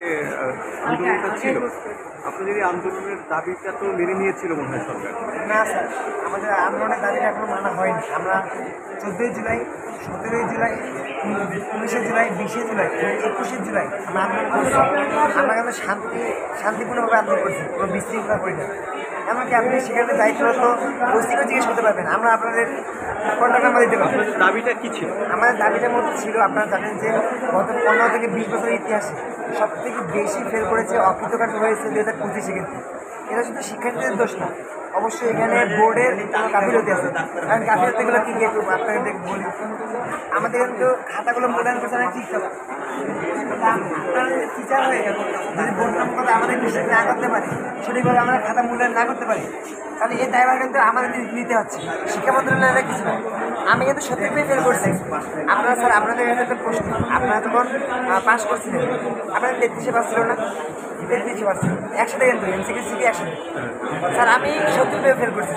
আন্দোলনটা ছিল, আপনাদের এই আন্দোলনের দাবিটা তো মেনে নিয়েছিল মনে হয় সরকার। না স্যার, আমাদের আন্দোলনের দাবিটা এখনো মানা হয়নি। আমরা 14ই জুলাই, 17ই জুলাই, 19শে জুলাই, 20শে জুলাই, 21শে জুলাই আমরা আন্দোলন করছি। আমরা কিন্তু শান্তিপূর্ণভাবে আন্দোলন করছি, কোনো বিশৃঙ্খলা করি না। এমনকি আপনি সেখানে দায়িত্বরত ওসিকেও জিজ্ঞেস করতে পারবেন, আমরা আপনাদের কন্ট্যাক্ট নাম্বার দিতে পারবো। দাবিটা কি ছিল? আমাদের দাবিটার মধ্যে ছিল, আপনারা জানেন যে গত 15 থেকে 20 বছরের ইতিহাসে সব থেকে বেশি ফেল করেছে, অকৃতকার্য হয়েছে 2025-এ। কিন্তু এটা শুধু শিক্ষার্থীদের দোষ না, অবশ্যই এখানে বোর্ডের গাফিলতি আছে। কারণ গাফিলতিগুলো কী একটু আপনাকে বলি। আমাদের কিন্তু খাতাগুলো মূল্যায়ন করছে না ঠিকঠাক। আপনারা টিচার হয়ে যদি বোর্ড কথা আমাদের বিশ্বাস না করতে পারি, সঠিকভাবে আমরা খাতা মূল্যায়ন না করতে পারি, তাহলে এই দায়ভার কিন্তু আমাদের নিতে হচ্ছে। শিক্ষা মন্ত্রণালয়ের কিছু না। আমি কিন্তু সত্যি ফেল করছি। আপনারা স্যার, আপনাদের একটা প্রশ্ন, আপনারা যখন পাস করছিলেন আপনাদের 33-এ পাস ছিল না? 33-এ পাস ছিল একসাথে, কিন্তু এমসিকিউ সিকি একসাথে। স্যার আমি সত্যি ফেল করছি,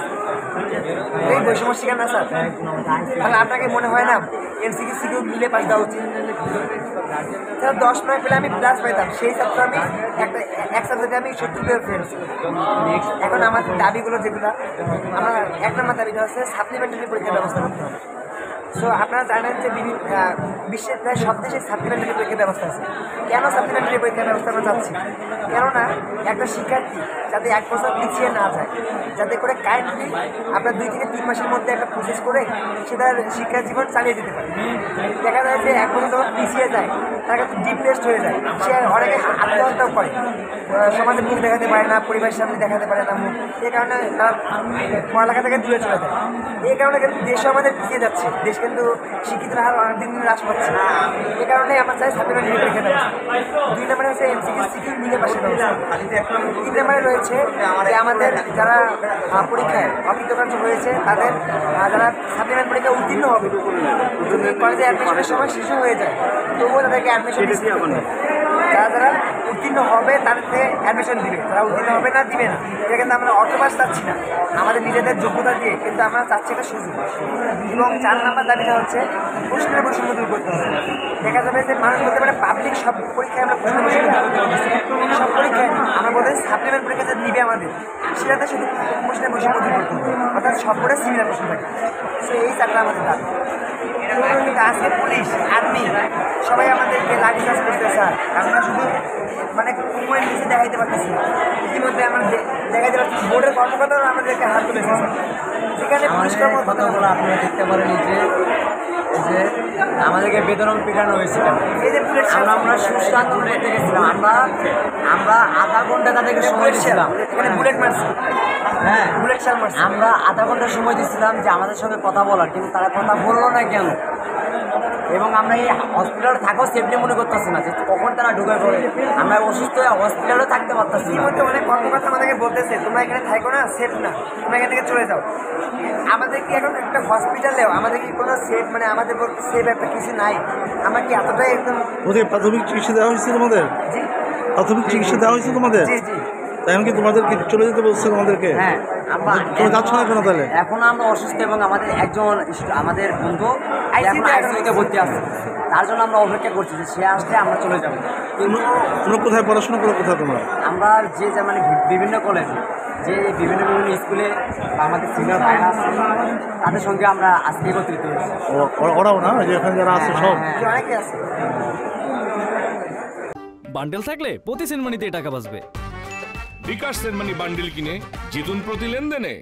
এই বৈষম্য শিকার না স্যার? তাহলে আপনাকে মনে হয় না এমসিকিউ সিকিউ মিলে পাস দেওয়া উচিত? স্যার 10 মার্ক পেলে আমি প্লাস পাইতাম, সেই ছাত্র আমি এক সাবজেক্টে আমি 70 ফেলছি। এখন আমার দাবিগুলো যেগুলো, আমার 1 নম্বর দাবিটা হচ্ছে সাপ্লিমেন্টারি পরীক্ষার ব্যবস্থা করতে হবে। সো আপনারা জানেন যে বিশ্বের প্রায় সব দেশে সাপ্লিমেন্টারি পরীক্ষার ব্যবস্থা আছে। কেন সাপ্লিমেন্টারি পরীক্ষার ব্যবস্থা আমরা চাচ্ছি? কেননা একটা শিক্ষার্থী যাতে 1 বছর পিছিয়ে না যায়, যাতে করে কাইন্ডলি আপনার 2 থেকে 3 মাসের মধ্যে একটা প্রসেস করে সে তার শিক্ষা জীবন চালিয়ে দিতে পারে। দেখা যায় যে 1 বছর যখন পিছিয়ে যায় তার কাছে ডিপ্রেসড হয়ে যায়, সে অনেকে আত্মহত্যাও করে, সমাজে মুখ দেখাতে পারে না, পরিবারের সামনে দেখাতে পারে না মুখ, এই কারণে তার পড়ালেখা থেকে দূরে চলে যায়। এই কারণে কিন্তু দেশও আমাদের পিছিয়ে যাচ্ছে, দেশ কিন্তু শিক্ষিতের হার অনেক দিন দিন হ্রাস পাচ্ছে। এই কারণে আমরা চাই সাপ্লিমেন্টারি পরীক্ষা ব্যবস্থা। 2 নম্বরে হচ্ছে এমসিকিউ সিকিউ মিলে পাশের ব্যবস্থা। 3 নম্বরে রয়েছে যে আমাদের যারা পরীক্ষায় অকৃতকার্য হয়েছে তাদের যারা সাপ্লিমেন্ট পরীক্ষা উত্তীর্ণ হবে, যদি কলেজে অ্যাডমিশনের সময় শিশু হয়ে যায় তবুও তাদেরকে অ্যাডমিশন দিতে হবে। যারা যারা উত্তীর্ণ হবে তাদেরকে অ্যাডমিশন দিবে, যারা উত্তীর্ণ হবে না দিবে না। এটা কিন্তু আমরা অটোপাস চাচ্ছি না, আমাদের নিজেদের যোগ্যতা দিয়ে কিন্তু আমরা চাচ্ছি একটা সুযোগ। এবং 4 নম্বর দাবিটা হচ্ছে প্রশ্নের বৈষম্য দূর করতে হবে। দেখা যাবে যে মানুষ বলতে পারে পাবলিক সব পরীক্ষায় আমরা প্রশ্নের বৈষম্য দূর করতে পারছি, সব পরীক্ষায় আমরা বলতে সাপ্লিমেন্ট পরীক্ষা যে নিবে আমাদের সেটাতে শুধু প্রশ্নের বৈষম্য দূর করতে হবে, অর্থাৎ সব করে সিমিলার প্রশ্ন থাকে। সো এই 4টা আমাদের দাবি। কিন্তু আজকে পুলিশ, আর্মি সবাই আমাদেরকে লাঠিচার্জ করতে চায়। আমরা শুধু মানে কুমোয়ের নিচে দেখাইতে পারতেছি না। ইতিমধ্যে আমরা দেখাইতে পারছি বোর্ডের কর্মকর্তারা আমাদেরকে হাত তুলেছে। যেখানে পুলিশ কর্মকর্তারা আপনারা দেখতে পারেন যে আমাদেরকে বেদরং পিটানো হয়েছিল। আমরা সুশান্ত করতে গেছিলাম, আমরা আধা ঘন্টা তাদেরকে সময় দিয়েছিলাম, এখানে বুলেট মারছি। হ্যাঁ, বুলেট শাল মারছি। আমরা আধা ঘন্টা সময় দিচ্ছিলাম যে আমাদের সঙ্গে কথা বলার, কিন্তু তারা কথা বললো না কেন? এবং আমরা এই হসপিটালে থাকাও সেফলি মনে করতেছি না যে কখন তারা ঢুকে পড়ে, আমরা অসুস্থ হয়ে হসপিটালেও থাকতে পারতেছি না। মধ্যে অনেক কর্মকর্তা আমাদেরকে বলতেছে তোমরা এখানে থাকো না, সেফ না, তোমরা এখান থেকে চলে যাও। আমাদের কি এখন একটা হসপিটালেও আমাদের কি কোনো সেফ, মানে আমাদের বলতে সেফ একটা কিছু নাই? আমরা কি এতটাই একদম প্রাথমিক চিকিৎসা দেওয়া হয়েছে তোমাদের? জি, প্রাথমিক চিকিৎসা দেওয়া হয়েছে তোমাদের? জি জি। তাই এমনকি তোমাদের কি চলে যেতে বলছে তোমাদেরকে? হ্যাঁ, তুমি যাচ্ছ না কেন তাহলে? এখন আমরা অসুস্থ এবং আমাদের একজন আমাদের বন্ধু আইসিইউতে ভর্তি আছে, তার জন্য আমরা অপেক্ষা করছি যে সে আসলে আমরা চলে যাব। কিন্তু তোমরা কোথায় পড়াশোনা করো, কোথায় তোমরা? আমরা যে মানে বিভিন্ন কলেজে, যে বিভিন্ন স্কুলে আমাদের সিনিয়র ভাইরা আছে তাদের সঙ্গে আমরা আজকে একত্রিত হয়েছি। ওরাও না, যে এখানে যারা আছে সব? অনেকে আছে। বান্ডেল থাকলে প্রতি সেনমানিতে টাকা বাঁচবে। বিকাশ সেনমানি বান্ডিল কিনে জিতুন প্রতি লেনদেনে।